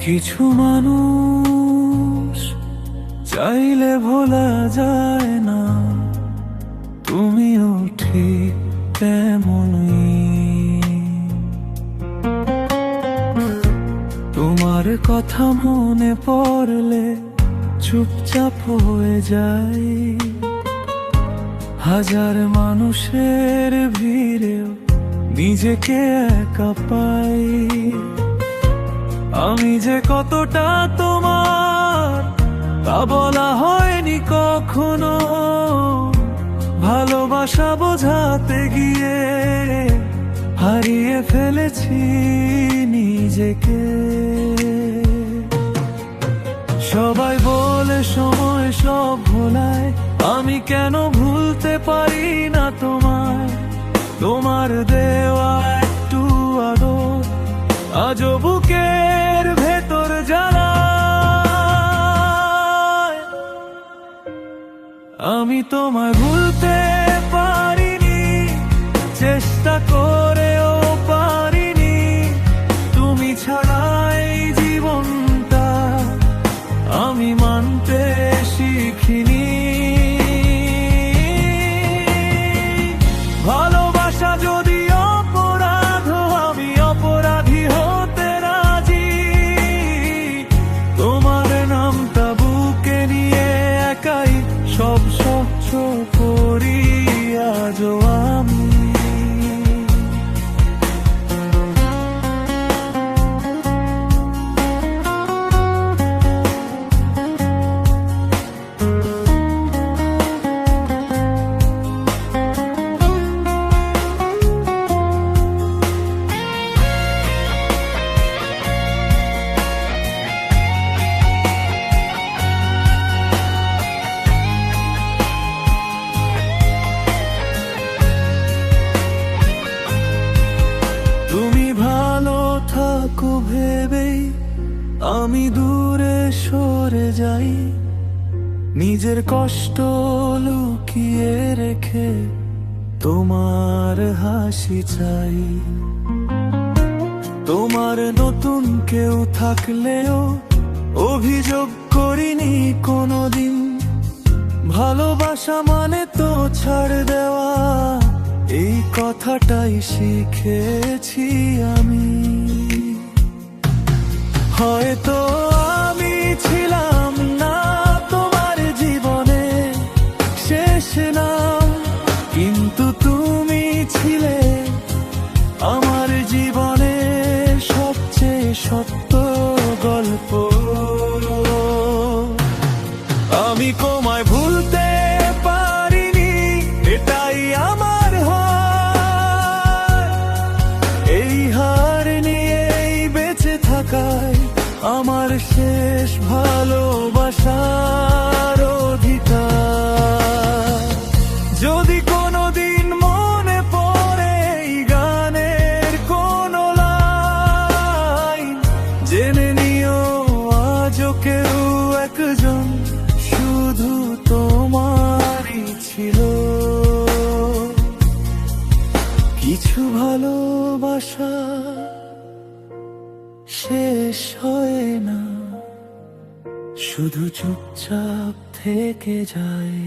কিছু মানুষ চাইলে ভোলা যায় না, তুমিও ঠিক তেমনই। তোমার কথা মনে পড়লে চুপচাপ হয়ে যায়, হাজার মানুষের ভিড়েও নিজেকে একা পাই। আমি যে কতটা তোমার তা বলা হয়নি কখনো, ভালোবাসা বোঝাতে গিয়ে হারিয়ে ফেলেছি নিজেকে। সবাই বলে সময় সব ভোলায়, আমি কেন ভুলতে পারি না তোমায়। তোমার দেওয়া একটু আদর আজও বুকের ভেতর জ্বালায়। আমি তোমায় ভুলতে পারিনি, চেষ্টা করেও পারিনি। তুমি ছাড়াই জীবনটা আমি মানতে শিখিনি। ভালোবাসা যদি অপরাধ, আমি অপরাধী হতে রাজি। তোমার নামটা বুকে নিয়ে একাই সব সহ্য করি আজও আমি। তুমি ভালো থাকো ভেবেই আমি দূরে সরে যাই, নিজের কষ্ট লুকিয়ে রেখে তোমার হাসি চাই। তোমার নতুন কেউ থাকলেও অভিযোগ করিনি কোনোদিন। ভালোবাসা মানে তো ছাড় দেওয়া, এই কথাটাই শিখেছি আমি। হয়তো আমি ছিলাম না তোমার জীবনে শেষ নাম, কিন্তু তুমি ছিলে আমার জীবনে সবচেয়ে সত্য গল্প। আমি তোমায় ভুলতে পারিনি, এটাই আমার হার। এই হার নিয়েই বেঁচে থাকায় আমার শেষ ভালোবাসার অধিকার। যদি কোনোদিন মনে পড়ে এই গানের কোনো লাইন, জেনে নিও আজও কেউ একজন শুধু তোমারই ছিল। কিছু ভালোবাসা শেষ হয় না, শুধু চুপচাপ থেকে যায়।